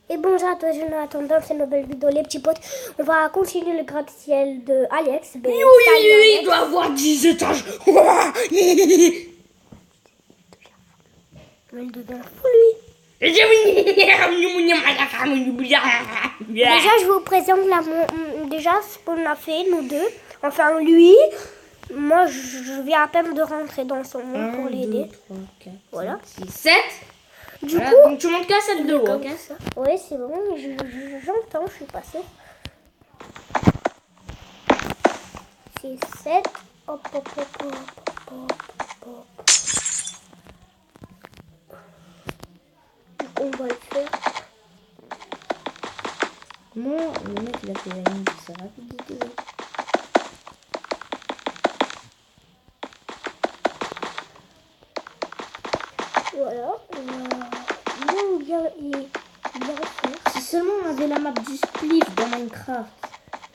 Et bonjour à toi, Jonathan, dans cette nouvelle vidéo, les petits potes. On va continuer le gratte-ciel de Alex. Oui, il doit avoir 10 étages. Mais il devient fou, lui. Déjà, je vous présente déjà ce qu'on a fait, nous deux. Enfin, lui, moi, je viens à peine de rentrer dans son monde pour l'aider. 3, 4, Voilà. 6, 7. Du Voilà, coup, donc tu montes qu'à 7 de haut, ok? Oui, c'est bon, j'entends, je suis passée. 6, 7. Hop, hop, hop, hop, hop, hop. On va le faire. Comment le mec il a fait la ligne de sa rapidité? Voilà. Bon, bien fait. Si seulement on avait la map du spliff dans Minecraft.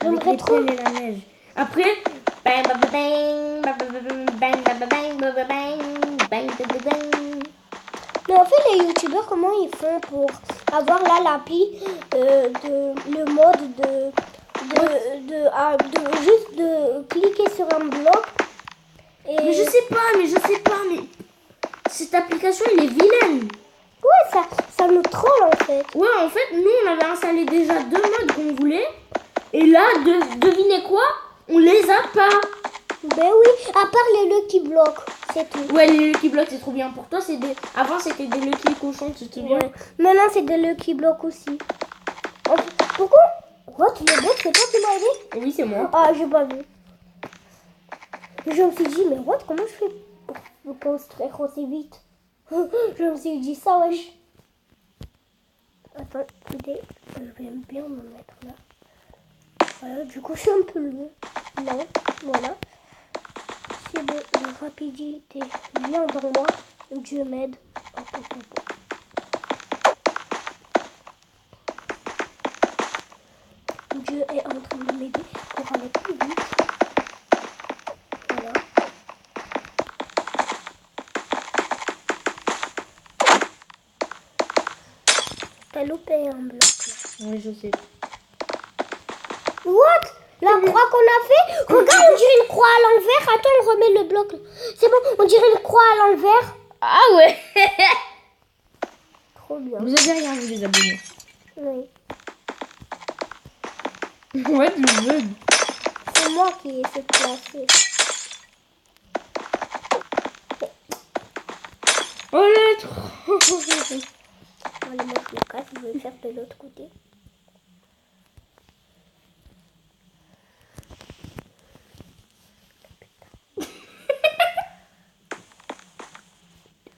Avec J'aimerais les trop. pelles et la neige. Après, bang, bang, bang, bang, bang, bang, bang, bang, bang, bang, bang. Mais en fait, les youtubeurs, comment ils font pour avoir là l'appli le mode de juste de cliquer sur un bloc et Mais je sais pas, mais cette application elle est vilaine. ouais, ça nous troll en fait. Ouais, en fait, nous on avait installé déjà 2 modes qu'on voulait. Et là, devinez quoi? On les a pas. Ben oui, à part les Lucky Blocks, c'est tout. Ouais, les Lucky Blocks c'est trop bien pour toi. Avant c'était des Lucky Cochons, tu te souviens? Ouais. Maintenant c'est des Lucky Blocks aussi. Pourquoi? What? Le bloc, c'est toi qui m'as aidé? Oui, c'est moi. Ah, j'ai pas vu. Je me suis dit, mais what? Comment je fais pour construire aussi vite? Je me suis dit ça, wesh. Attends, je vais bien me mettre là. Voilà, du coup, je suis un peu loin. Non, voilà. C'est bon, la rapidité vient dans moi. Dieu m'aide. Hop, hop, hop. Dieu est en train de m'aider pour aller plus vite. Voilà. T'as loupé un bloc là. Oui, je sais. What? La croix qu'on a fait? Regarde, on dirait une croix à l'envers. Attends, on remet le bloc. C'est bon, on dirait une croix à l'envers. Ah ouais. Trop bien. Vous avez rien vu les abonnés? Oui. Ouais, du bug. C'est moi qui ai fait placer. Oh là, trop. Allez, moi je le casse, je vais le faire de l'autre côté.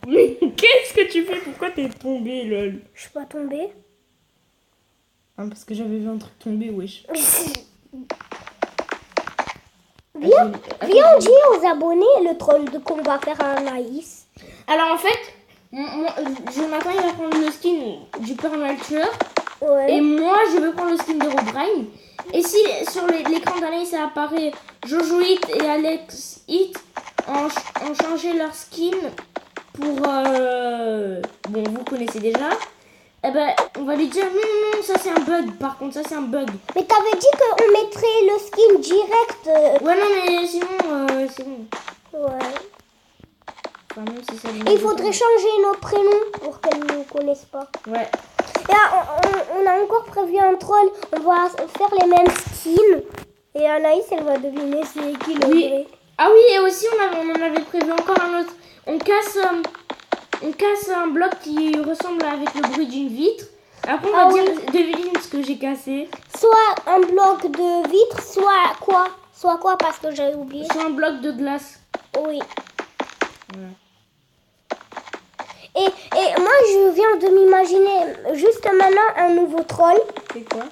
Mais qu'est-ce que tu fais? Pourquoi t'es tombé, lol? Je suis pas tombée. Ah, parce que j'avais vu un truc tomber, wesh. Viens, on dit aux abonnés le troll qu'on va faire à Anaïs. Alors en fait, Jonathan il va prendre le skin du Père Noël tueur. Ouais. Et moi je vais prendre le skin de Robrine. Et si sur l'écran d'Anaïs ça apparaît Jojo Hit et Alex Hit ont changé leur skin pour... bon, vous connaissez déjà. Eh ben, on va lui dire non, ça c'est un bug. Par contre, ça c'est un bug. Mais t'avais dit qu'on mettrait le skin direct. Ouais, non, mais sinon, c'est bon. Ouais. Enfin, même si ça Il faudrait changer nos prénoms pour qu'elles ne nous connaissent pas. Ouais. Et on a encore prévu un troll. On va faire les mêmes skins. Et Anaïs, elle va deviner c'est qui le Oui. vrai. Ah oui, et aussi on en avait prévu encore un autre. On casse un bloc qui ressemble avec le bruit d'une vitre. Après on va dire devine ce que j'ai cassé. Soit un bloc de vitre, soit quoi? Soit quoi parce que j'ai oublié. Soit un bloc de glace. Oui. Voilà. Et moi je viens de m'imaginer juste maintenant un nouveau troll. C'est quoi?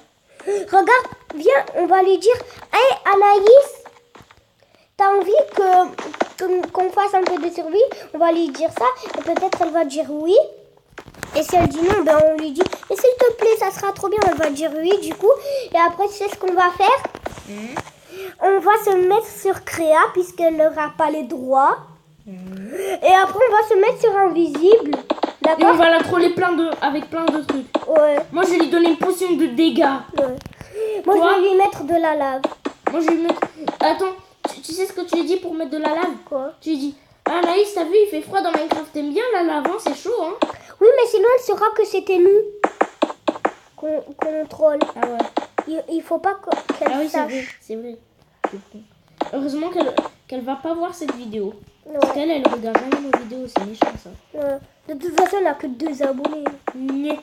Regarde, viens, on va lui dire, hey Anaïs, t'as envie qu'on fasse un peu de survie? On va lui dire ça et peut-être elle va dire oui. Et si elle dit non, ben on lui dit, mais s'il te plaît, ça sera trop bien, elle va dire oui du coup. Et après, tu sais ce qu'on va faire? On va se mettre sur Créa puisqu'elle n'aura pas les droits. Et après, on va se mettre sur Invisible. Et on D'accord. va la troller avec plein de trucs. Ouais. Moi, je vais lui donner une potion de dégâts. Ouais. Moi, Toi je vais lui mettre de la lave. Moi, je vais lui mettre... Attends, tu sais ce que tu lui dis pour mettre de la lave? Quoi? Tu lui dis, ah Anaïs, t'as vu, il fait froid dans Minecraft. T'aimes bien la lave, hein? C'est chaud, hein? Oui, mais sinon, elle saura que c'était nous qu'on troll. Ah ouais. Il faut pas qu'elle Ah oui, c'est vrai. sache. C'est vrai. Je suis con. Heureusement qu'elle va pas voir cette vidéo. Ouais. Parce qu'elle, elle regarde jamais nos vidéos. C'est méchant, ça. Ouais. De toute façon, on n'a que 2 abonnés. Né.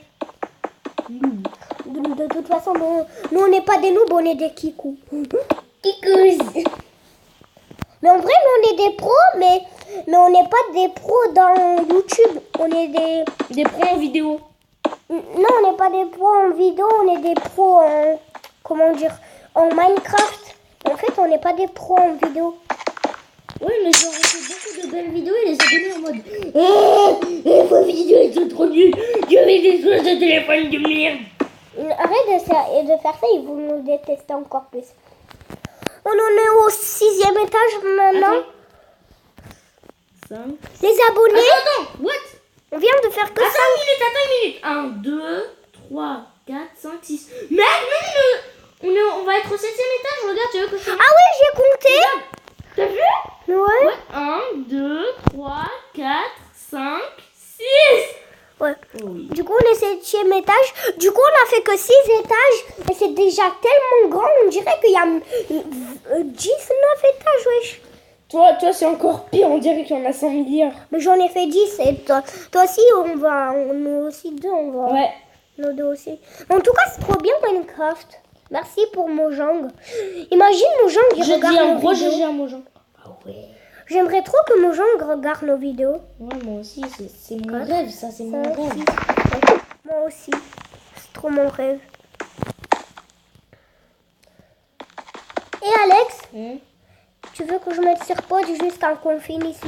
De toute façon, nous on n'est pas des noobs, on est des kikous. Kikous. Mais en vrai, nous, on est des pros, mais on n'est pas des pros dans YouTube. On est Des pros en vidéo. Non, on n'est pas des pros en vidéo, on est des pros en... Comment dire? En Minecraft. En fait, on n'est pas des pros en vidéo. Oui, mais genre, on fait beaucoup de belles vidéos et les abonnés en mode vos vidéos elles sont trop nulles. Je vais des choses de téléphone de merde. Arrête de faire ça, ils vont nous détester encore plus. On en est au 6e étage maintenant. Attends. 5. Les abonnés, Attends, what? on vient de faire que ça. Attends une minute. 1, 2, 3, 4, 5, 6. Mec, on va être au 7e étage. Regarde, tu veux que je te montre? Ah oui, j'ai compté. T'as vu? Ouais. 1, 2, 3, 4, 5, 6. Ouais. Oui. Du coup, on est 7e étage. Du coup, on a fait que 6 étages. Et c'est déjà tellement grand. On dirait qu'il y a 19 étages, wesh. Toi, c'est encore pire. On dirait qu'il y en a 100 milliards. Mais j'en ai fait 10. Et toi aussi, nous aussi deux, on va. Ouais. Nous deux aussi. En tout cas, c'est trop bien Minecraft. Merci pour Mojang. Imagine Mojang, il Je dis regarde un nos gros vidéos. GG à Mojang. Ah ouais. J'aimerais trop que Mojang regarde nos vidéos. Ouais, moi aussi. C'est mon rêve, ça. C'est mon Ça, rêve. Moi aussi. C'est trop mon rêve. Et Alex, tu veux que je mette sur pause jusqu'à qu'on finisse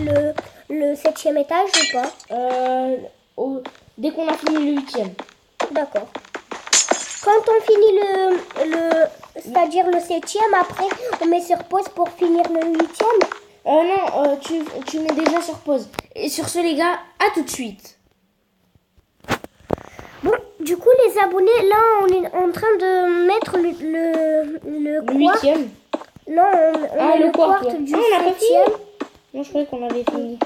le 7e étage ou pas? Dès qu'on a fini le 8e. D'accord. Quand on finit c'est-à-dire le 7e, après on met sur pause pour finir le 8e. Non, tu mets déjà sur pause. Et sur ce, les gars, à tout de suite. Bon, du coup les abonnés, là on est en train de mettre le Le quart. 8e. Non, on met le quart ouais. du Ah, on n'a pas 7e. fini. Non, je croyais qu'on avait fini.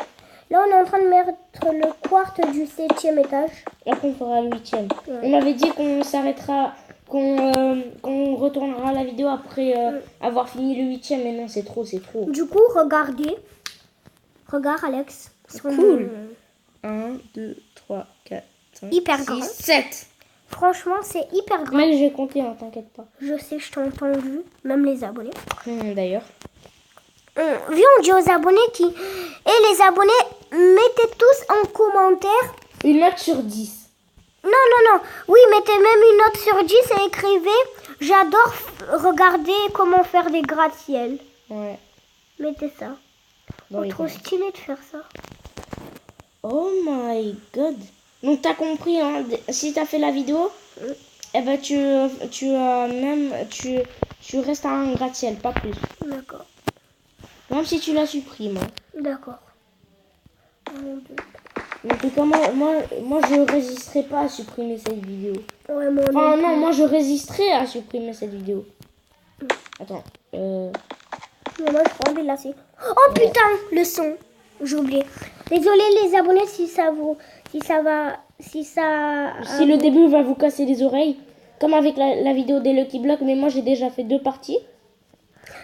Là on est en train de mettre le quart du 7e étage. Après, on fera le 8e. Ouais. On avait dit qu'on s'arrêtera, qu'on retournera la vidéo après avoir fini le 8e. Mais non, c'est trop. Du coup, regardez. Regarde Alex. Cool. 1, 2, 3, 4, 5, Hyper 6, grand. 7. Franchement, c'est hyper grand. Mec, j'ai compté, hein, t'inquiète pas. Je sais, je t'ai entendu. Même les abonnés. D'ailleurs. Viens, on dit aux abonnés Et les abonnés, mettez tous en commentaire. Une note sur 10. Non. Oui, mettez même une note sur 10 et écrivez. J'adore regarder comment faire des gratte-ciel. Ouais. Mettez ça. Dans les Trop commentaires. stylé de faire ça. Oh my god. Donc t'as compris, hein, si t'as fait la vidéo, eh ben tu restes à un gratte-ciel, pas plus. D'accord. Même si tu la supprimes. Hein. D'accord. En tout cas, moi je résisterai pas à supprimer cette vidéo. Ouais, mon Enfin non, moi je résisterai à supprimer cette vidéo. Attends. Mais moi, je prends envie de lasser. Oh putain, le son. J'ai oublié. Désolé les abonnés si ça va. Si le début va vous casser les oreilles, comme avec la vidéo des Lucky Blocks, mais moi j'ai déjà fait 2 parties.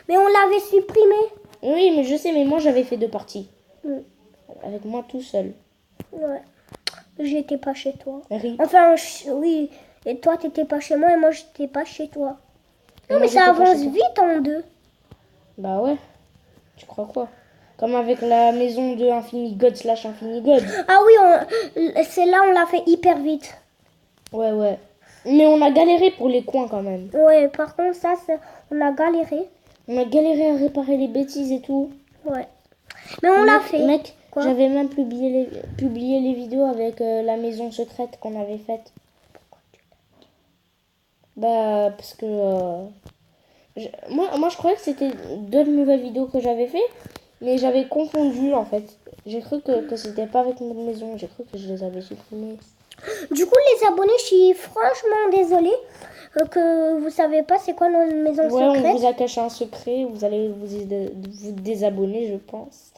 Mais on l'avait supprimé. Oui, mais je sais, mais moi j'avais fait 2 parties. Mm. Avec moi tout seul. Ouais. J'étais pas chez toi. Rip. Enfin, oui. Et toi, t'étais pas chez moi et moi, j'étais pas chez toi. Non, Moi, mais ça j'étais pas avance chez toi. vite en deux. Bah ouais. Tu crois quoi? Comme avec la maison de Infini God / Infini God. Ah oui, celle-là, on l'a fait hyper vite. Ouais. Mais on a galéré pour les coins quand même. Ouais, par contre, on a galéré. On a galéré à réparer les bêtises et tout. Ouais. Mais on l'a fait. Mec, Quoi? j'avais même publié les vidéos avec la maison secrète qu'on avait faite. Bah, parce que... moi, je croyais que c'était 2 nouvelles vidéos que j'avais fait. Mais j'avais confondu, en fait. J'ai cru que c'était pas avec notre maison. J'ai cru que je les avais supprimés. Du coup, les abonnés, je suis franchement désolée que vous savez pas c'est quoi notre maison Ouais, on secrète. vous a caché un secret. Vous allez vous désabonner, je pense.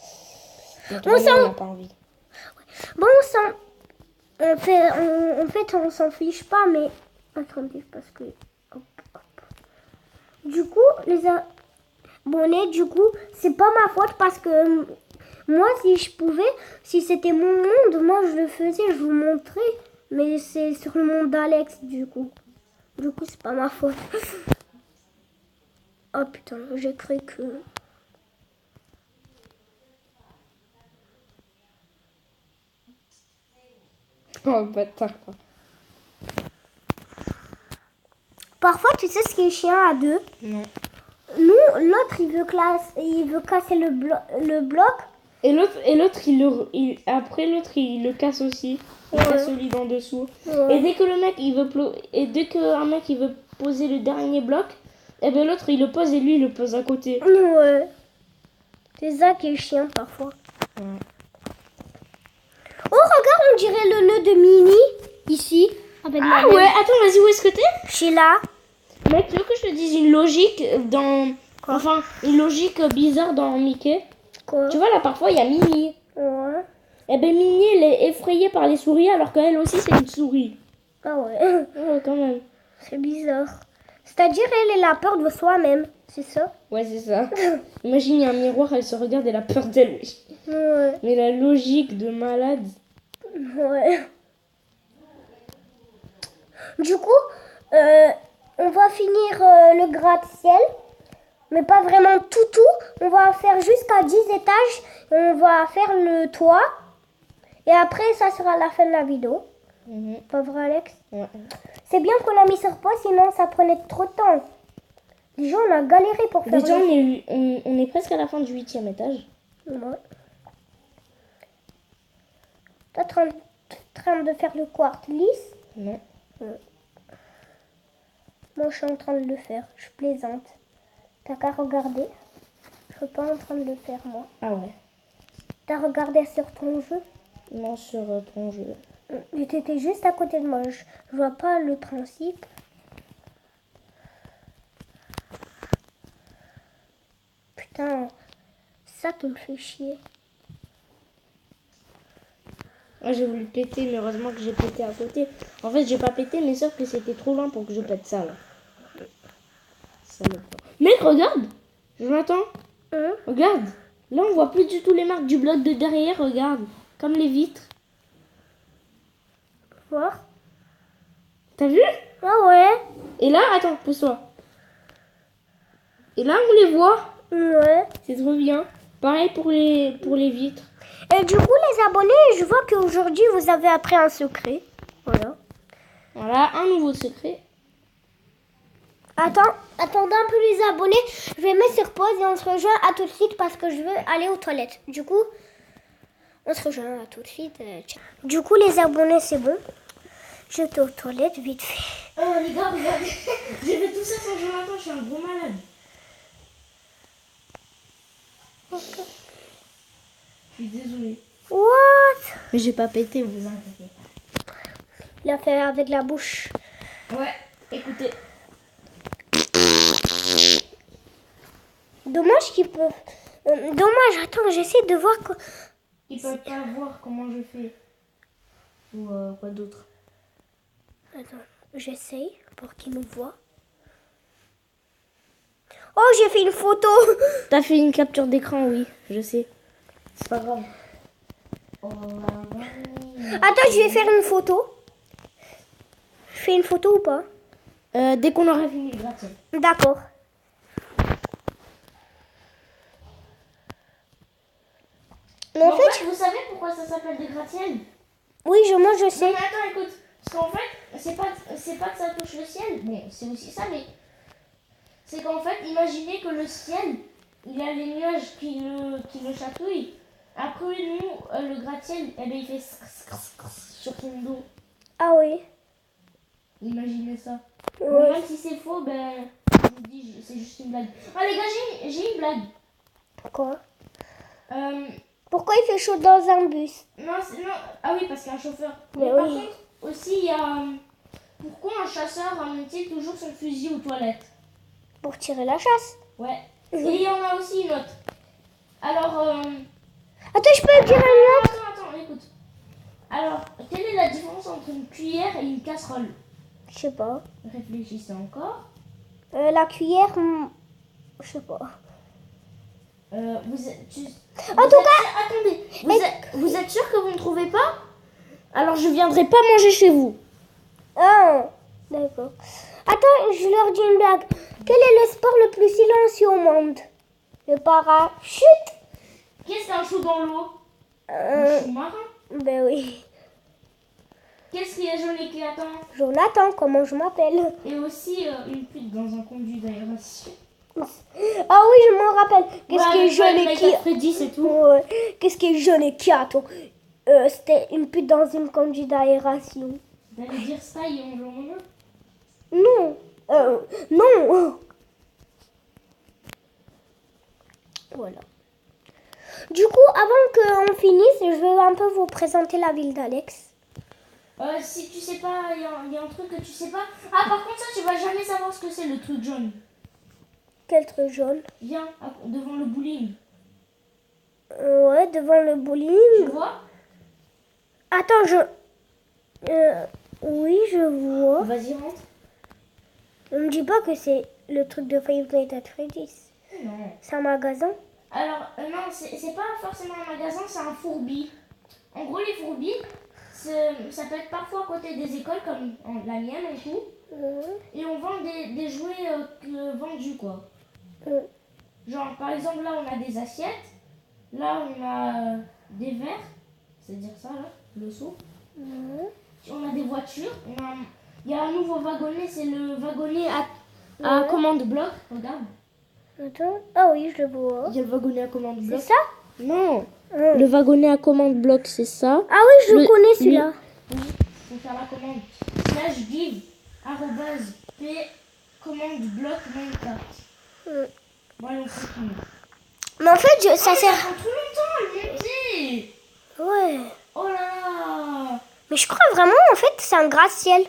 Mais On s'en- on n'a pas envie. Bon, en fait, on s'en fiche pas, mais attendez, parce que hop, hop. Du coup, les abonnés, du coup, c'est pas ma faute parce que moi, si je pouvais, si c'était mon monde, moi je le faisais, je vous montrais, mais c'est sur le monde d'Alex, du coup. Du coup, c'est pas ma faute. Oh putain, j'ai cru que... Oh, bâtard, quoi. Parfois, tu sais ce qui est chiant à deux? Non. Nous, l'autre, il veut casser le bloc. Et l'autre, après l'autre, il le casse aussi. Il Ouais. casse celui d'en dessous. Ouais. Et dès que le mec, dès qu'un mec, il veut poser le dernier bloc, et ben l'autre, il le pose et lui, il le pose à côté. Ouais. C'est ça qui est chiant parfois. Ouais. Oh, regarde, on dirait le nœud de Mini, ici. Avec la Ah ouais, attends, vas-y, où est-ce que t'es? Je suis là. Mec, tu veux que je te dise une logique dans... Quoi? Enfin, une logique bizarre dans Mickey. Quoi? Tu vois, là, parfois, il y a Minnie. Ouais. Eh ben, Minnie, elle est effrayée par les souris, alors qu'elle aussi, c'est une souris. Ah ouais. Ouais, quand même. C'est bizarre. C'est-à-dire, elle a peur de soi-même. C'est ça? Ouais, c'est ça. Imagine, il y a un miroir, elle se regarde, elle a peur d'elle. Oui. Ouais. Mais la logique de malade. Ouais. Du coup, on va finir le gratte-ciel. Mais pas vraiment tout. On va faire jusqu'à 10 étages. Et on va faire le toit. Et après, ça sera la fin de la vidéo. Pas vrai, Alex? Ouais. C'est bien qu'on a mis sur pause, sinon ça prenait trop de temps. Déjà, on a galéré pour faire Déjà, le- on est presque à la fin du 8e étage. Ouais. T'es en train de faire le quartz lisse? Non. Moi, je suis en train de le faire. Je plaisante. T'as qu'à regarder. Je suis pas en train de le faire, moi. Ah ouais. T'as regardé sur ton jeu? Non, sur ton jeu. T'étais juste à côté de moi. Je vois pas le principe. Putain, ça qui me fait chier. Moi, j'ai voulu péter, mais heureusement que j'ai pété à côté. En fait, j'ai pas pété, mais sauf que c'était trop loin pour que je pète ça, là. Salope. Mec, regarde! Jonathan, Hein? regarde! Là, on voit plus du tout les marques du bloc de derrière, regarde. Comme les vitres. Voir? T'as vu? Ah ouais? Et là, attends, pousse-toi. Et là, on les voit. Ouais. C'est trop bien. Pareil pour les vitres. Et du coup, les abonnés, je vois qu'aujourd'hui, vous avez appris un secret. Voilà. Voilà, un nouveau secret. Attendez un peu les abonnés. Je vais mettre sur pause et on se rejoint à tout de suite parce que je veux aller aux toilettes. Du coup, on se rejoint à tout de suite. Ciao. Du coup, les abonnés, c'est bon. J'étais aux toilettes vite fait. Oh les gars, regardez. J'ai fait tout ça sans Jonathan, je suis un gros malade. Je suis désolée. What? Mais j'ai pas pété, vous inquiétez Il a fait avec la bouche. pas. Ouais, écoutez. Dommage qu'ils peuvent... dommage, attends, j'essaie de voir... Ils peuvent pas voir comment je fais. Ou quoi d'autre. Attends, j'essaye pour qu'ils nous voient. Oh, j'ai fait une photo. T'as fait une capture d'écran, oui, je sais. C'est pas grave. Oh, Attends, je vais faire une photo. Je fais une photo ou pas? dès qu'on aura fini le gratte-ciel. D'accord. Mais en fait, vous savez pourquoi ça s'appelle des gratte-ciel? oui, moi je Non sais. mais attends, écoute. Parce qu'en fait, c'est pas que ça touche le ciel. Bon, c'est aussi ça, mais c'est qu'en fait, imaginez que le ciel, il a les nuages qui le chatouillent. Après, nous, le gratte-ciel, eh ben, il fait sur son dos. Ah oui. Imaginez ça. Ouais. Bon, même si c'est faux, ben, je vous dis, c'est juste une blague. Ah les gars, j'ai une blague. Quoi? Pourquoi il fait chaud dans un bus? Non, non. Ah oui, parce qu'il y a un chauffeur. Mais Par oui. contre, aussi, il y a... Pourquoi un chasseur ramène-t-il toujours son fusil aux toilettes? Pour tirer la chasse. Ouais. Et il y en a aussi une autre. Alors, Attends, je peux dire un autre? Attends, écoute. Alors, quelle est la différence entre une cuillère et une casserole? Je sais pas. Réfléchissez encore. La cuillère, je sais pas. Vous êtes... En tout cas... Attendez, vous êtes sûr que vous ne trouvez pas? Alors, je viendrai pas manger chez vous. Ah, d'accord. Attends, je leur dis une blague. Quel est le sport le plus silencieux au monde? Le parachute? Qu'est-ce qu'un chou dans l'eau? Un chou marin. Ben oui. Qu'est-ce qu'il y a jaune éclatant? Jonathan, comment je m'appelle? Et aussi une pute dans un conduit d'aération. Ah oui, je m'en rappelle. Qu'est-ce qui est jaune et qui... Freddy, c'est tout. Ouais. Qu'est-ce qui est jaune et qui attend? C'était une pute dans une conduite d'aération. D'aller dire ça, ils ont jaune. Non. Non. Voilà. Du coup, avant qu'on finisse, je vais un peu vous présenter la ville d'Alex. Si tu sais pas, il y a un truc que tu sais pas. Ah, par contre, ça, tu vas jamais savoir ce que c'est le truc jaune. Quel truc jaune? Viens, devant le bowling. Ouais, devant le Tu bowling. vois? Attends, oui, je vois. Vas-y, rentre. On me dit pas que c'est le truc de Five Nights at Freddy's. Non. C'est un magasin? Alors, non, c'est pas forcément un magasin, c'est un fourbi. En gros, les fourbis, ça peut être parfois à côté des écoles, comme la mienne et tout. Et on vend des jouets vendus, quoi. Genre, par exemple, là, on a des assiettes. Là, on a des verres. C'est-à-dire ça, là, le seau. On a des voitures. Il y a un nouveau wagonnet, c'est le wagonnet à commande bloc. Regarde. Attends. Ah oui, je le vois. Il y a le wagonnet à commande bloc. C'est ça? Non. Le wagonnet à commande bloc, c'est ça. Ah oui, je le connais celui-là. Oui, faut faire la commande. /give @p commande bloc Minecraft. Voilà, on continue. Mais en fait, ça sert... Ça prend trop longtemps à le monter. Ouais. Oh là là. Mais je crois vraiment, en fait, c'est un gratte-ciel.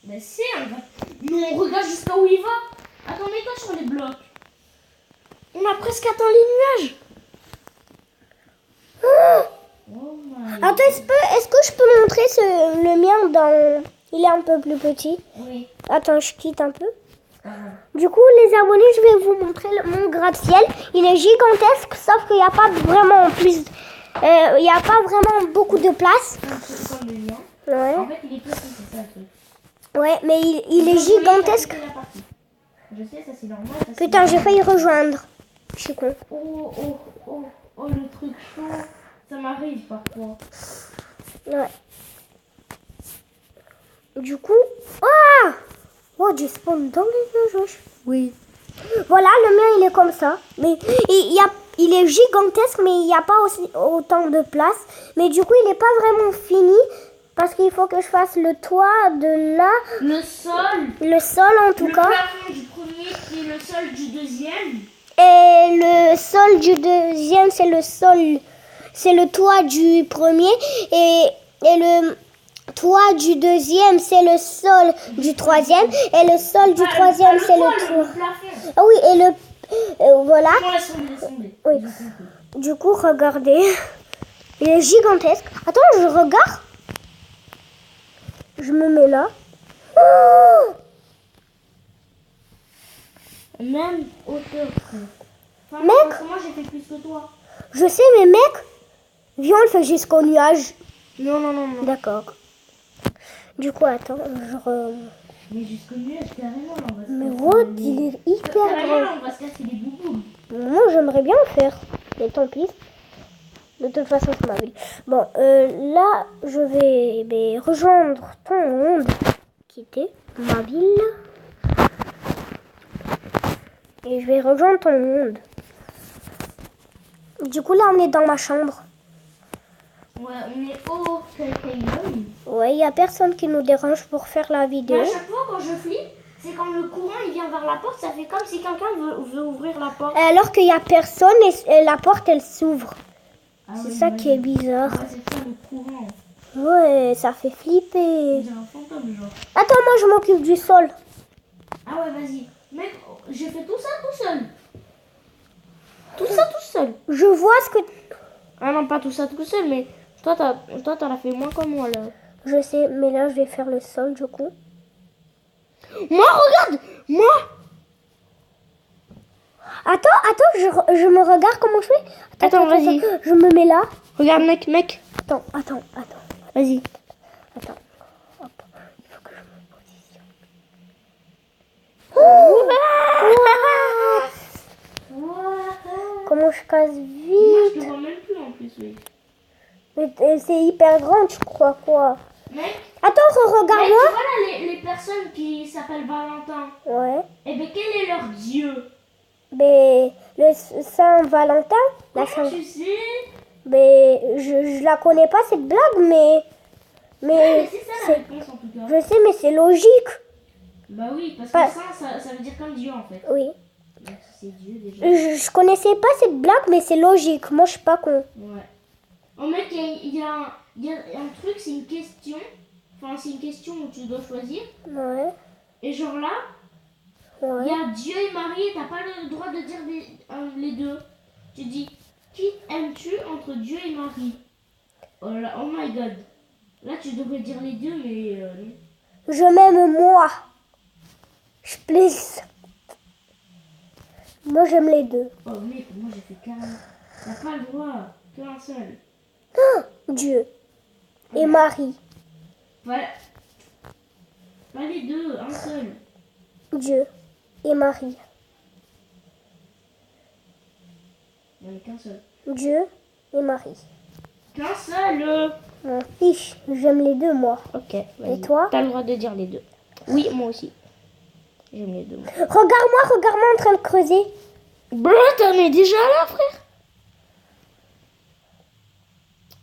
Ben c'est un gars. Mais on regarde jusqu'à où il va. Attends, mets-toi sur les blocs. On a presque atteint les nuages. Oh my. Attends, est-ce que je peux montrer le mien dans... Il est un peu plus petit. Oui. Attends, je quitte un peu. Ah. Du coup, les abonnés, je vais vous montrer mon gratte-ciel. Il est gigantesque, sauf qu'il n'y a pas vraiment plus... il n'y a pas vraiment beaucoup de place. Comme le mien. Ouais. En fait, il est petit, c'est ça le truc. Ouais, mais il est gigantesque. Je sais, ça c'est normal. Putain, j'ai failli rejoindre. Je suis con. Oh, le truc chaud. Ça m'arrive parfois. Ouais. Du coup... Ah oh, du spawn dans les nuages. Oui. Voilà, le mien, il est comme ça. Mais il est gigantesque, mais il n'y a pas aussi autant de place. Mais du coup, il n'est pas vraiment fini. Parce qu'il faut que je fasse le toit de là. Le sol. Le sol, en tout cas. Le plafond du premier qui est le sol du deuxième. Et le sol du deuxième, c'est le sol... C'est le toit du premier. Et le toit du deuxième, c'est le sol du troisième. Et le sol du troisième, c'est le toit. Ah oui, et le... voilà. Non, laisse tomber. Oui. Du coup, regardez. Il est gigantesque. Attends, je regarde. Je me mets là. Oh Même hauteur. Enfin, mec, moi j'ai fait plus que toi. je sais, mais mec, viens, on le fait jusqu'au nuage. Non. D'accord. Du coup, attends, Mais jusqu'au nuage, carrément, là, on va se Mais casser what, les- il est hyper Carrément, grand. là, on va se casser les boubous. Moi, j'aimerais bien le faire. Mais tant pis. De toute façon, c'est ma ville. Bon, là, je vais rejoindre ton monde. Quitter ma ville. Et je vais rejoindre ton monde. Du coup, là, on est dans ma chambre. Ouais, on est au Kingdom. Ouais, il n'y a personne qui nous dérange pour faire la Mais vidéo. à chaque fois, quand je flippe, c'est quand le courant il vient vers la porte, ça fait comme si quelqu'un veut ouvrir la porte. Alors qu'il n'y a personne et la porte, elle s'ouvre. Ah C'est oui, ça ouais, qui est bizarre. ouais, c'est ça le courant. Ouais, ça fait flipper. C'est un fantôme, genre. Attends, moi je m'occupe du sol. Ah ouais, vas-y. Mec, j'ai fait tout ça tout seul. Tout ça tout seul. Je vois ce que... Ah non, pas tout ça tout seul, mais toi, t'en as fait moins que moi, là. Je sais, mais là je vais faire le sol du coup. Moi, regarde. Moi. Attends, je me regarde comment je fais. Attends, vas-y. Je me mets là. Regarde, mec. Attends. Vas-y. Attends. Hop. Il faut que je me positionne. Comment je casse Moi, je te vite. vois même plus en plus, oui. Mais c'est hyper grand, je crois quoi. Mec, Attends, mec, tu regarde-moi. vois là les personnes qui s'appellent Valentin. Ouais. Eh ben, quel est leur dieu? Mais le Saint-Valentin, la Comment Saint... tu sais? Mais je la connais pas cette blague, Ouais, mais mais c'est ça la c'est- réponse en tout cas. je sais, mais c'est logique. Bah oui, parce Pas- que ça veut dire comme dieu en fait. Oui. Donc c'est dieu déjà. Je connaissais pas cette blague, mais c'est logique. Moi, je suis pas con. Ouais. En mec, il y a un truc, c'est une question. Enfin, c'est une question où tu dois choisir. Ouais. Et genre là, il Ouais. y a Dieu et Marie et t'as pas le droit de dire les deux. Tu dis, qui aimes-tu entre Dieu et Marie? Oh, là, oh my god. Là, tu devrais dire les deux, mais non. Je m'aime moi. Je plaise. Moi, j'aime les deux. Oh mec, moi j'ai fait carrément. T'as pas le droit, qu'un seul. Dieu et Marie. Pas les deux, un seul. Dieu et Marie. Il n'y en a qu'un seul. Dieu et Marie. Qu'un seul. Mon fiche, j'aime les deux, moi. Ok, vas-y. Et toi? T'as le droit de dire les deux. Oui, moi aussi. J'aime les deux. Moi. Regarde-moi en train de creuser. Bah, t'en es déjà là, frère.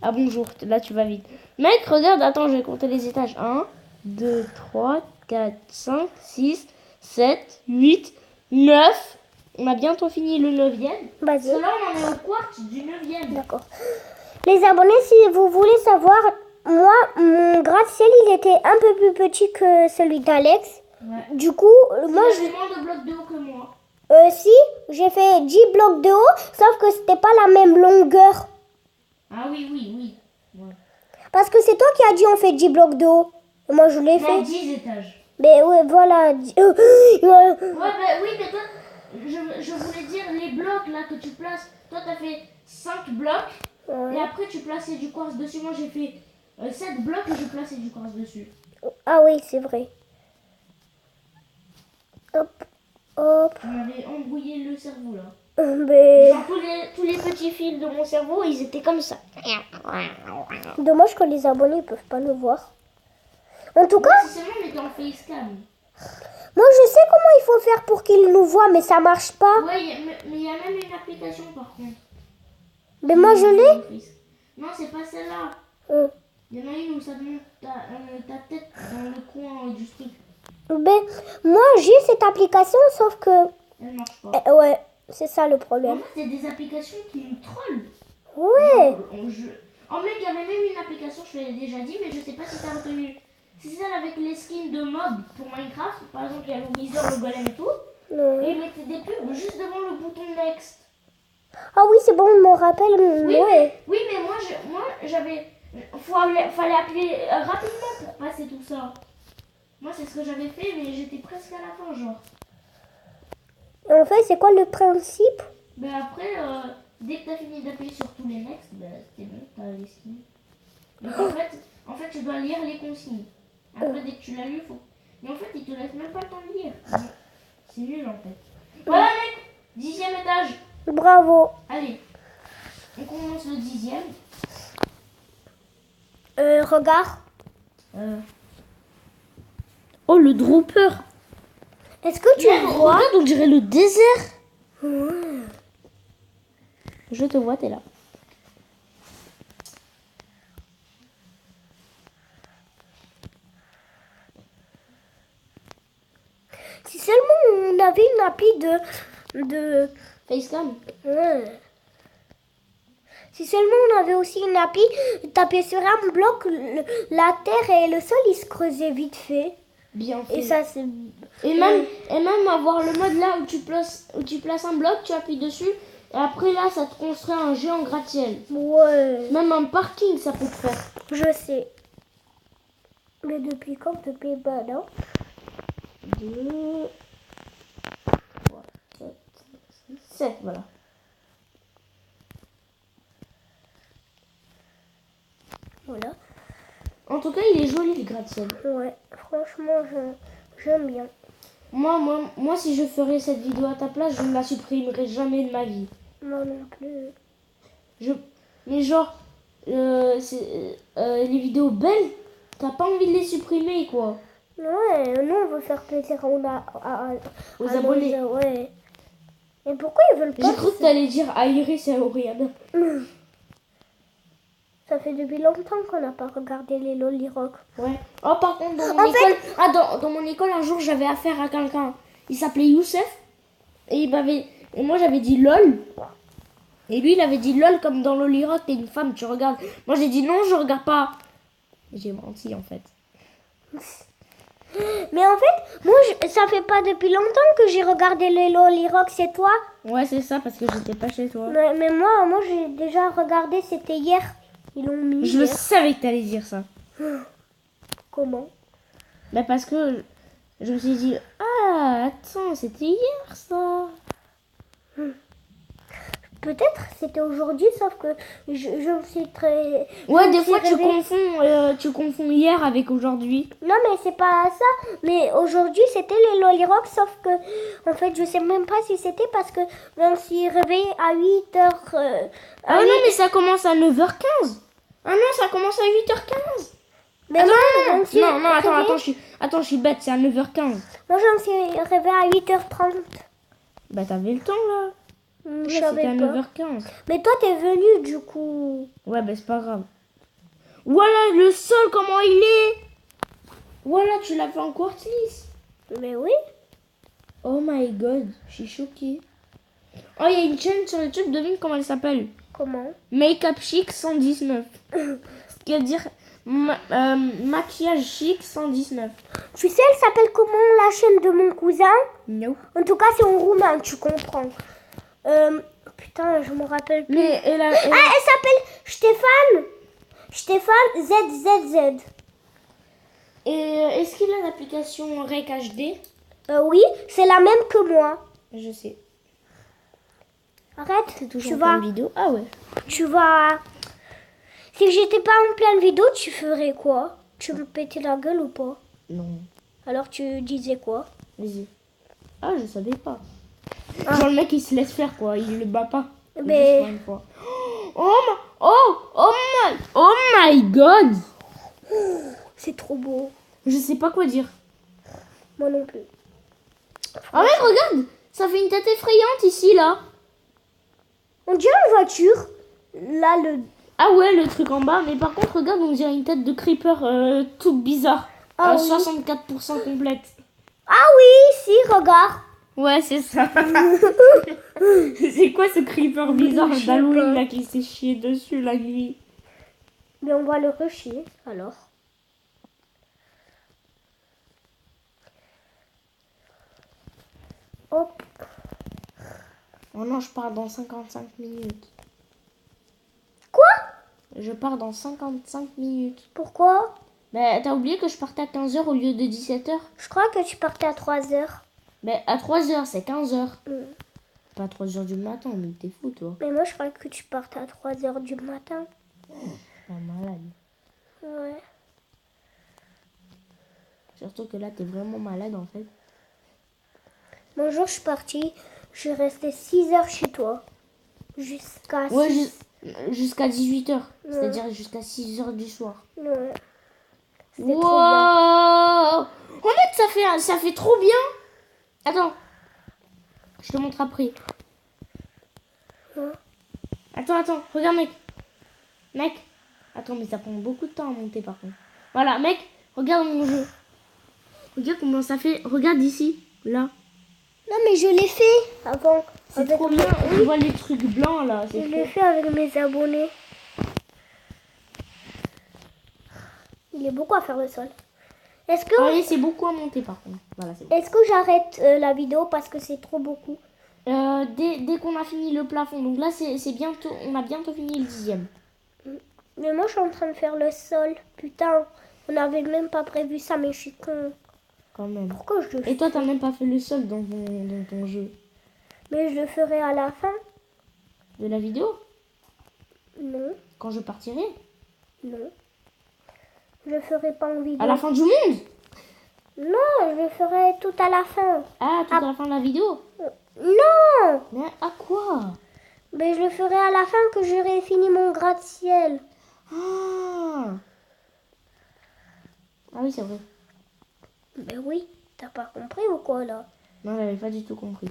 Ah bonjour, là tu vas vite. Mec, regarde, attends, je vais compter les étages. 1, 2, 3, 4, 5, 6, 7, 8, 9. On a bientôt fini le 9e. Parce Vas-y. que là, on en est au quartz du 9e. D'accord. Les abonnés, si vous voulez savoir, moi, mon gratte-ciel, il était un peu plus petit que celui d'Alex. Ouais. Du coup, moi, Il a moins de blocs de haut que moi. si, j'ai fait 10 blocs de haut, sauf que c'était pas la même longueur. Ah oui. Ouais. Parce que c'est toi qui as dit on fait 10 blocs de haut. Et moi, je l'ai Non, fait. 10 étages. Mais ouais, voilà. Ouais, bah oui, mais toi, je voulais dire les blocs là que tu places. Toi, t'as fait 5 blocs. Ouais. Et après, tu plaçais du quartz dessus. Moi, j'ai fait 7 blocs et je plaçais du quartz dessus. Ah oui, c'est vrai. Hop. On m'avait embrouillé le cerveau là. Mais Genre, tous les petits fils de mon cerveau, ils étaient comme ça. dommage que les abonnés ne peuvent pas le voir. En tout cas, Si seulement on était en facecam. moi je sais comment il faut faire pour qu'ils nous voient, mais ça marche pas. Ouais, mais il y a même une application par contre. Mais moi je l'ai. Non, c'est pas celle-là. Il y en a une où ça te montre ta tête dans le coin du truc. Mais moi j'ai cette application, sauf que Elle marche pas. ouais, c'est ça le En problème. fait, c'est des applications qui nous trollent. Ouais. En mec, il y avait même une application, je te l'ai déjà dit, mais je sais pas si t'as retenu. C'est celle avec les skins de mobs pour Minecraft. Par exemple, il y a le Wizard, le Golem et tout. Ouais. Et ils mettaient des pubs juste devant le bouton Next. Ah oui, c'est bon, on m'en rappelle. Ouais. Mais moi j'avais. Fallait appuyer rapidement pour passer tout ça. Moi, c'est ce que j'avais fait, mais j'étais presque à la fin, genre. En fait, c'est quoi le principe? Mais après, dès que t'as fini d'appuyer sur tous les next, bah, c'était bon, t'as les skins. Donc en fait, tu dois lire les consignes. Après, dès que tu l'as lu, faut. Mais en fait, ils te laissent même pas le temps de lire. C'est nul en fait. Voilà, mec, 10e étage. Bravo. Allez, on commence le 10e. Regarde. Oh, le dropper. Est-ce que tu le vois? Regarde, on dirait le désert. Je te vois, t'es là. Si seulement on avait une appli de Facecam. Ouais. Si seulement on avait aussi une appli, taper sur un bloc, la terre et le sol, ils se creusaient vite fait. Bien fait. Et ça, c'est... Et même avoir le mode là où tu places un bloc, tu appuies dessus, et après là, ça te construit un géant gratte-ciel. Ouais, Même un parking, ça peut te faire. je sais. Mais depuis quand? Depuis non? 2, 3, 4, 5, 6, 7, voilà. Voilà. En tout cas, il est joli le gratte-ciel. Ouais, franchement, j'aime bien. Moi, si je ferais cette vidéo à ta place, je ne la supprimerai jamais de ma vie. Moi non plus. Mais genre, les vidéos belles, t'as pas envie de les supprimer, quoi. Ouais, nous, on veut faire plaisir Aux à abonnés. Ouais. Et pourquoi ils veulent pas? J'ai cru que t'allais dire à Iris et à Oriana. Ça fait depuis longtemps qu'on n'a pas regardé les Loli Rock. Ouais. Oh, par contre, dans mon école, dans mon école, un jour, j'avais affaire à quelqu'un. Il s'appelait Youssef. Et moi, j'avais dit LOL. Et lui, il avait dit LOL comme dans Loli Rock, t'es une femme, tu regardes. Moi, j'ai dit non, je regarde pas. J'ai menti, en fait. Mais en fait, moi, ça fait pas depuis longtemps que j'ai regardé les Loli Rock, c'est toi? Ouais, c'est ça, parce que j'étais pas chez toi. Mais moi j'ai déjà regardé, c'était hier. Ils l'ont mis Je hier. savais que t'allais dire ça. Comment? Bah, parce que je me suis dit, ah, attends, c'était hier, ça. Peut-être c'était aujourd'hui, sauf que je me suis très... Ouais, je des me fois, suis réveillée. tu confonds hier avec aujourd'hui. Non, mais c'est pas ça. Mais aujourd'hui, c'était les Loli Rock, sauf que, en fait, je sais même pas si c'était parce que je me suis réveillée à 8h. Ah non, mais ça commence à 9h15. Ah non, ça commence à 8h15. Mais Attends, non, je me suis non, réveillée- attends, je suis bête, c'est à 9h15. Moi, je me suis réveillée à 8h30. Bah, t'avais le temps, là. Je Ouais, savais c'était à pas. 9h15. Mais toi, t'es venu, du coup. Ouais, bah, c'est pas grave. Voilà le sol, comment il est. Voilà, tu l'as fait en quartz lisse. Mais oui. Oh my god, je suis choquée. Oh, il y a une chaîne sur YouTube, devine comment elle s'appelle. Comment? Make-up chic 119. Ce qui veut dire maquillage chic 119. Tu sais, elle s'appelle comment la chaîne de mon cousin? No. En tout cas, c'est en roumain, tu comprends. Putain, je me rappelle plus. Mais elle Ah, elle s'appelle Stéphane. Stéphane ZZZ. Et est-ce qu'il a l'application Rec HD? Oui, c'est la même que moi. Je sais. Arrête, C'est tu toujours en vas, pleine vidéo. Ah ouais. tu vas... Si j'étais pas en pleine vidéo, tu ferais quoi? Tu me pétais la gueule ou pas? Non. Alors tu disais quoi? Vas-y. Ah, je savais pas. Genre le mec il se laisse faire quoi, il le bat pas. Mais- Juste pour une fois. Oh my god. C'est trop beau. Je sais pas quoi dire. Moi non plus. Ah mec, regarde, ça fait une tête effrayante ici là. On dirait une voiture. Là, Ah ouais, le truc en bas, mais par contre regarde, on dirait une tête de creeper toute bizarre. Ah oui. 64% complète. Ah oui, si, regarde. Ouais, c'est ça. C'est quoi ce creeper bizarre Je sais d'Halloween pas. là qui s'est chié dessus la nuit? Mais on va le rechier, alors. Hop. Oh non, je pars dans 55 minutes. Quoi? Je pars dans 55 minutes. Pourquoi? Bah, t'as oublié que je partais à 15h au lieu de 17h? Je crois que tu partais à 3h. Bah, à 3h, c'est 15h. Mm. Pas à 3h du matin, mais t'es fou, toi. Mais moi, je croyais que tu partais à 3h du matin. Pas malade. Ouais. Surtout que là, t'es vraiment malade, en fait. Bonjour, je suis partie. Je suis restée 6 heures chez toi. Jusqu'à Ouais, 6. jusqu'à 18h. C'est-à-dire jusqu'à 6h du soir. Ouais. C'était Wow! trop bien. En fait, ça fait trop bien. Attends. Je te montre après. Ouais. Attends. Regarde, mec. Mec. Attends, mais ça prend beaucoup de temps à monter, par contre. Voilà, mec. Regarde mon jeu. Regarde comment ça fait. Regarde ici. Là. Non, mais je l'ai fait avant. C'est Avec trop mes- bien. On Oui, voit les trucs blancs là. je C'est l'ai trop. fait avec mes abonnés. Il est beaucoup à faire le sol. Est-ce que, Oui, c'est beaucoup à monter par contre. Voilà, c'est bon. est-ce que j'arrête la vidéo parce que c'est trop beaucoup? Dès qu'on a fini le plafond. Donc là, c'est bientôt. On a bientôt fini le 10e. Mais moi, je suis en train de faire le sol. Putain, on n'avait même pas prévu ça, mais je suis con. Quand même. Pourquoi je le fais? Et toi, t'as même pas fait le sol dans ton jeu Mais je le ferai à la fin. de la vidéo. Non, Quand je partirai. non. Je le ferai pas en vidéo. À la fin du monde. Non, je le ferai tout à la fin. Ah, tout à la fin de la vidéo. Non, Mais à quoi? mais je le ferai à la fin que j'aurai fini mon gratte-ciel. Ah. Ah oui, c'est vrai. Ben oui, t'as pas compris ou quoi là? Non, j'avais pas du tout compris.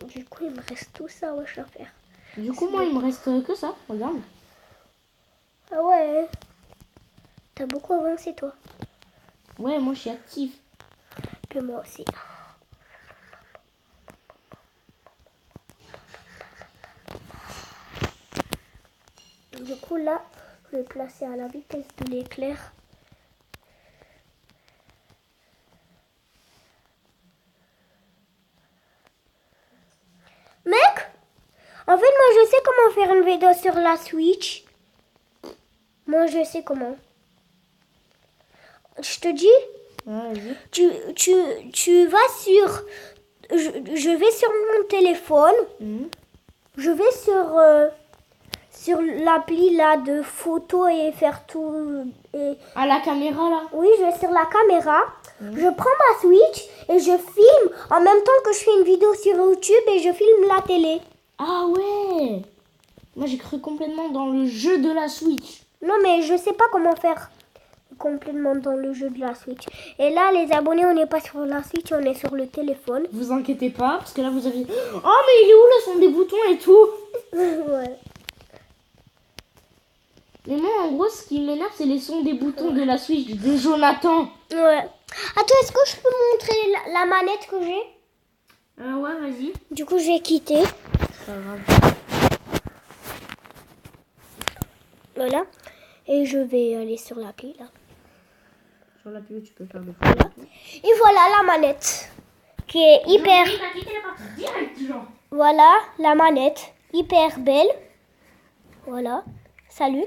Du coup, il me reste tout ça, wesh, à faire. Du coup, moi, il me reste que ça. Regarde. Ah ouais, t'as beaucoup avancé toi. Ouais, moi, je suis active. Puis moi aussi. Du coup là, je vais placer à la vitesse de l'éclair. Mec, en fait moi je sais comment faire une vidéo sur la Switch. Moi je sais comment. Je te dis, Ouais, vas-y. tu vas sur... Je vais sur mon téléphone. Mhm. Je vais sur l'appli là de photo et faire tout. Et, À la caméra, là. oui, je vais sur la caméra. Je prends ma Switch et je filme en même temps que je fais une vidéo sur YouTube et je filme la télé. Ah ouais. Moi, j'ai cru complètement dans le jeu de la Switch. Non, mais je sais pas comment faire complètement dans le jeu de la Switch. Et là, les abonnés, on n'est pas sur la Switch, on est sur le téléphone. Vous inquiétez pas, parce que là, vous avez... Oh, mais il est où le son des boutons et tout? Ouais. Mais moi, en gros, ce qui m'énerve, c'est les sons des boutons de la Switch de Jonathan. Ouais. Attends, est-ce que je peux montrer la manette que j'ai? Ouais, vas-y. Du coup, je vais quitter. Pas grave. Voilà. Et je vais aller sur l'appli là. Sur la pub, tu peux faire le Voilà. Et voilà la manette. Qui est hyper... T'as quitté la partie direct, genre. Voilà la manette. Hyper belle. Voilà. Salut.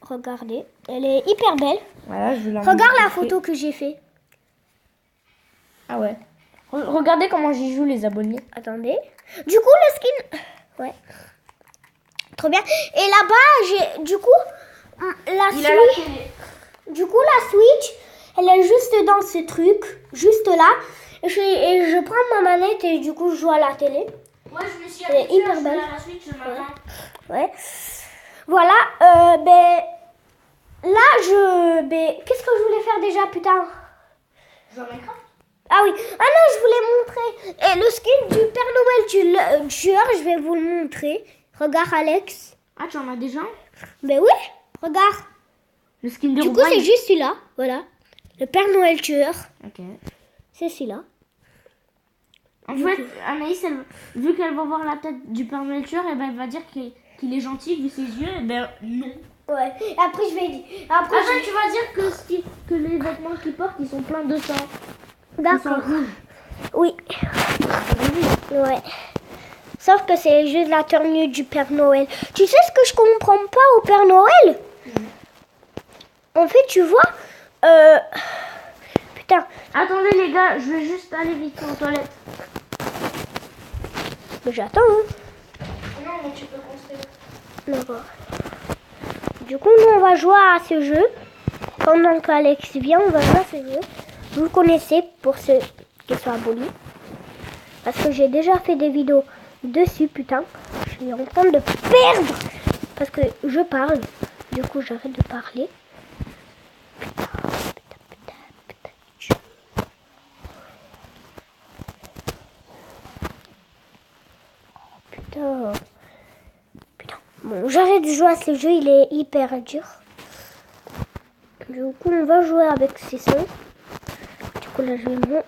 Regardez. Elle est hyper belle. Voilà, je vais la Regarde la montrer. photo que j'ai fait. Ah ouais. Regardez comment j'y joue, les abonnés. Attendez. Du coup, le skin... Ouais. Trop bien. Et là-bas, j'ai... Du coup, la Il a la Switch... télé. Du coup, la Switch, elle est juste dans ce truc. Juste là. Et je prends ma manette et du coup, je joue à la télé. Moi, je me suis Elle est habituée hyper à jouer belle. à la Switch ce matin. Ouais. Voilà. Qu'est-ce que je voulais faire déjà, putain? Jouer à Minecraft. Ah oui. Ah non, je voulais montrer. Et le skin du Père Noël du tueur, je vais vous le montrer. Regarde, Alex. Ah, tu en as déjà un? Ben oui, regarde. Le skin de Du coup, c'est juste celui-là. Voilà. Le Père Noël tueur. Ok. C'est celui-là. En fait, Anaïs, vu qu'elle va voir la tête du Père Noël tueur, elle va dire qu'il est gentil vu ses yeux. Et ben non. Ouais. Et après, je vais dire. Après, Après, tu vas dire que les vêtements qu'il porte, ils sont pleins de sang. Ils sont D'accord. rouges. Oui. Ouais. Sauf que c'est juste la tenue du Père Noël. Tu sais ce que je comprends pas au Père Noël? En fait, tu vois... Putain. Attendez les gars, je vais juste aller vite aux toilettes. Mais j'attends, hein. Non, mais tu peux construire. D'accord. Du coup, nous, on va jouer à ce jeu. Pendant qu'Alex vient, on va jouer à ce jeu. Vous le connaissez pour ceux qui sont abonnés. Parce que j'ai déjà fait des vidéos dessus, putain. Je suis en train de perdre. Parce que je parle. Du coup, j'arrête de parler. Putain. Putain. Bon, j'arrête de jouer à ce jeu, il est hyper dur. Du coup, on va jouer avec ces sons. Du coup, coup, là, je vais monter.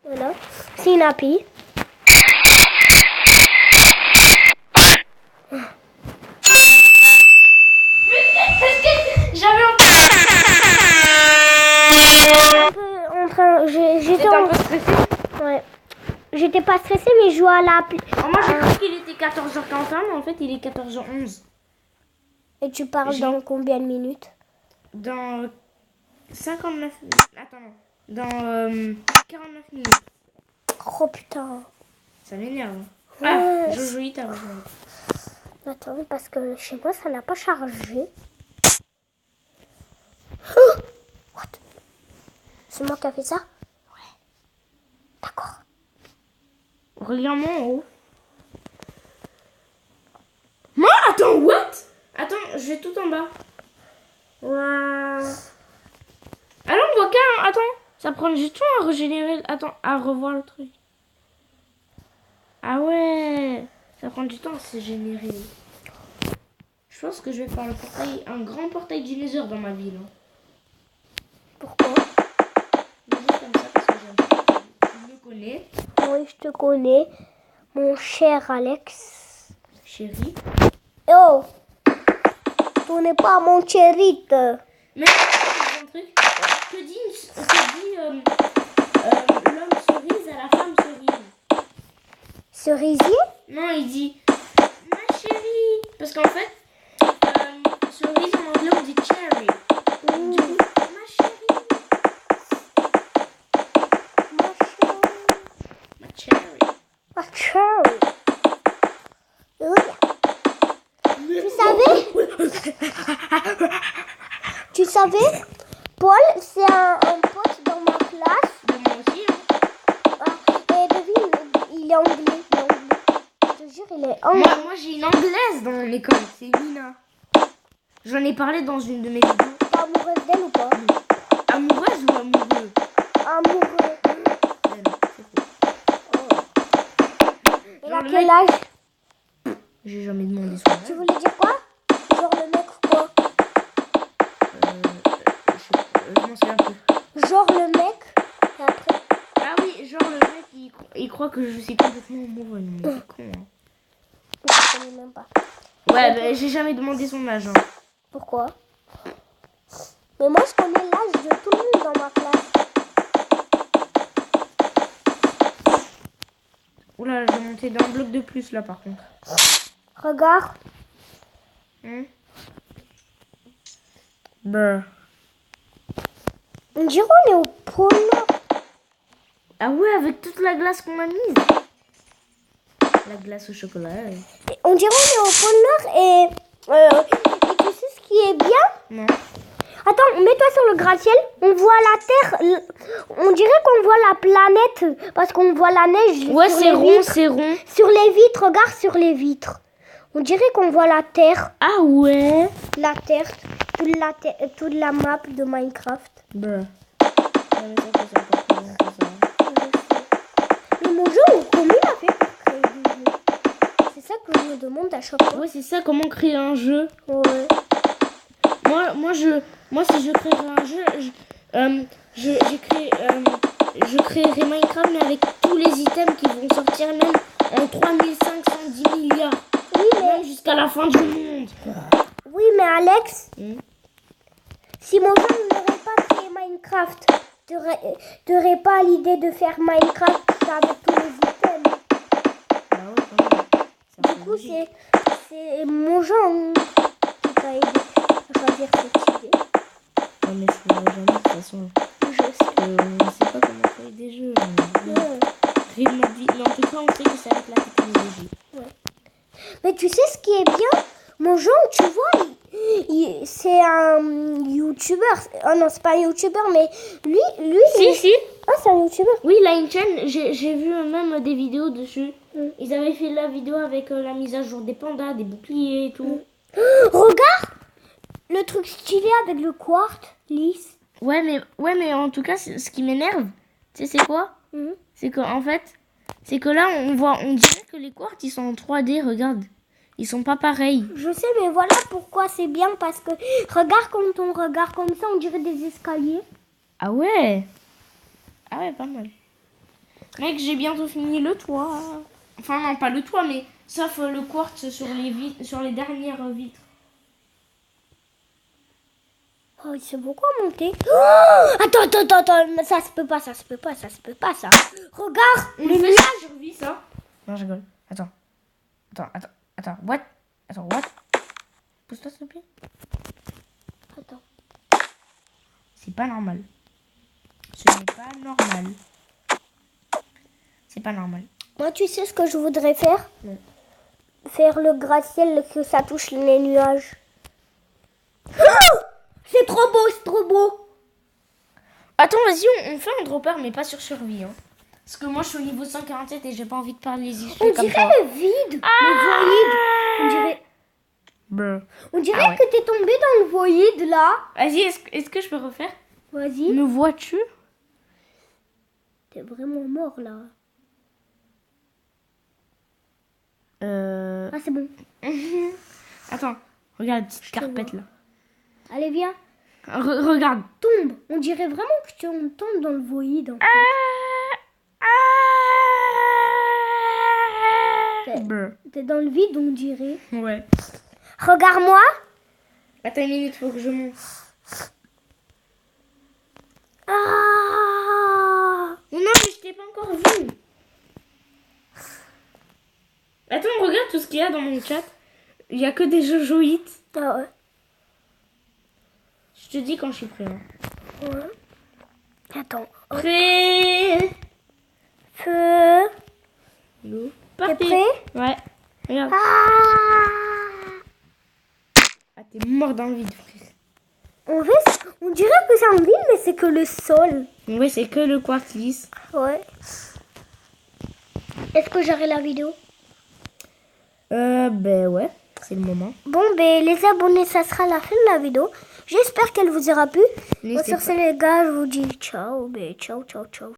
Voilà. C'est une appli. J'avais J'étais un peu stressée. Ouais. J'étais pas stressée, mais je jouais à l'appli. Alors moi j'ai cru qu'il était 14h41, mais en fait il est 14h11. Et tu parles dans combien de minutes? Dans 59 minutes. Attends, non. Dans 49 minutes. Oh putain. Ça m'énerve. Ouais. Ah, Jojo, t'as rejoint. Attends, parce que chez moi, ça n'a pas chargé. Oh what? C'est moi qui a fait ça? Ouais. D'accord. Regarde-moi en haut. Moi, attends, what? Attends, je vais tout en bas. Ah non, on voit qu'un. Attends, ça prend du temps à régénérer. Attends, à revoir le truc. Ah ouais, ça prend du temps à se générer. Je pense que je vais faire le portail, un grand portail du Nether dans ma ville. Pourquoi? Juste comme ça parce que j'aime. Tu me connais, Oui, je te connais, mon cher Alex. chérie. Oh, tu n'es pas mon chérite. Mais un truc. Que dit l'homme cerise à la femme cerise? Cerisier? Non, il dit ma chérie. Parce qu'en fait, cerise en anglais on dit cherry. Il dit, ma chérie. Ma cherry. Ah, cherry. Tu savais, Paul, c'est un pote dans ma classe. De moi aussi. Et devine, il est anglais. Je te jure, il est anglais. Moi j'ai une anglaise dans mon école, c'est Nina. J'en ai parlé dans une de mes vidéos. T'es amoureuse d'elle ou pas? Amoureuse ou amoureux? Amoureux. Non, c'est faux. Il a quel âge? J'ai jamais demandé son Tu âge. voulais dire quoi? Genre le mec ou quoi? Je m'en souviens plus. Genre le mec. Et après? Ah oui, genre le mec il croit que je suis complètement amoureux. Non, mais c'est con. Hein. Je connais même pas. Ouais, mais j'ai jamais demandé son âge. Hein. Pourquoi? Mais moi, je connais l'âge de tout le monde dans ma classe. Oula, j'ai monté d'un bloc de plus là par contre. Regarde. Bah. On dirait on est au pôle Nord. Ah ouais, avec toute la glace qu'on a mise. La glace au chocolat. On dirait on est au pôle Nord et tu sais ce qui est bien? Non. Attends, mets-toi sur le gratte-ciel. On voit la Terre. On dirait qu'on voit la planète parce qu'on voit la neige. Ouais, sur c'est les rond, vitres. c'est rond. Sur les vitres, regarde sur les vitres. On dirait qu'on voit la Terre. Ah ouais. La Terre, toute la map de Minecraft. Bah. Mais mon jeu, comment il a fait pour créer des jeux? C'est ça que je me demande à chaque fois. Ouais, c'est ça, comment créer un jeu. Ouais. Moi, si je créerais un jeu, je créerais Minecraft, mais avec tous les items qui vont sortir, même en 3510 milliards. Oui, Même jusqu'à la fin du monde. Oui, mais Alex, Hmm. si mon jeu n'aurait pas créé Minecraft, t'aurais pas l'idée de faire Minecraft avec tous les items. Ah ouais, quand même. Ça Du fait coup, logique. c'est mon jeu qui t'a aidé à choisir cette idée. Ouais, mais je ferai jamais de toute façon. Je sais. On ne sait pas comment créer des jeux. Ouais. Rime notre vie. Mais en tout cas, on sait que c'est avec la technologie. Mais tu sais ce qui est bien? Mon jeu, tu vois, c'est un youtubeur. Oh non, c'est pas un youtubeur, mais lui. Si. Ah, c'est un youtubeur. Oui, il a une chaîne. J'ai vu même des vidéos dessus. Mm. Ils avaient fait la vidéo avec la mise à jour des pandas, des boucliers et tout. Regarde le truc stylé avec le quartz lisse. Ouais, mais en tout cas, ce qui m'énerve, tu sais, c'est quoi? Mhm. C'est qu'en fait, c'est que là, on dirait que les quartz, ils sont en 3D, regarde. Ils sont pas pareils. Je sais, mais voilà pourquoi c'est bien, parce que regarde quand on regarde comme ça, on dirait des escaliers. Ah ouais. Ah ouais, pas mal. Mec, j'ai bientôt fini le toit. Enfin, non, pas le toit, mais sauf le quartz sur les dernières vitres. Oh, il sait beaucoup monter. Oh, attends, ça se peut pas, ça. Regarde, On le fait nuage. ça sur vie, ça. Non, je rigole. Attends. What? Pousse-toi, s'il te plaît. Attends. C'est pas normal. Ce n'est pas normal. C'est pas normal. Moi, tu sais ce que je voudrais faire? Non. Faire le gratte-ciel que ça touche les nuages. Oh, c'est trop beau. Attends, vas-y, on fait un dropper, mais pas sur survie. Hein. Parce que moi, je suis au niveau 147 et j'ai pas envie de parler les issues On comme dirait ça. le vide, le voïde. On dirait Ah ouais. que t'es tombé dans le voïde, là. Vas-y, est-ce que je peux refaire? Vas-y. Me vois-tu? T'es vraiment mort, là. Ah, c'est bon. Attends, regarde, petite carpette là. Allez, viens. Regarde. Tombe. On dirait vraiment que tu tombes dans le voïde, en fait. T'es dans le vide, on dirait. Ouais. Regarde-moi. Attends une minute, faut que je monte. Ah. Non, mais je t'ai pas encore vu. Attends, regarde tout ce qu'il y a dans mon chat. Il y a que des jojoïtes. Ah ouais. Je te dis quand je suis prêt. Hein. Ouais. Attends. Prêt. Feu. Go. T'es Parti. prêt? Ouais. Regarde. Ah, t'es mort dans le vide, frère. On dirait que c'est en ville, mais c'est que le sol. Ouais, c'est que le quartz lisse. Ouais. Est-ce que j'arrête la vidéo? Ben ouais, c'est le moment. Bon, ben les abonnés, ça sera la fin de la vidéo. J'espère qu'elle vous aura plu. Bon, N'hésitez sur ce, les gars, je vous dis ciao. Ben, ciao.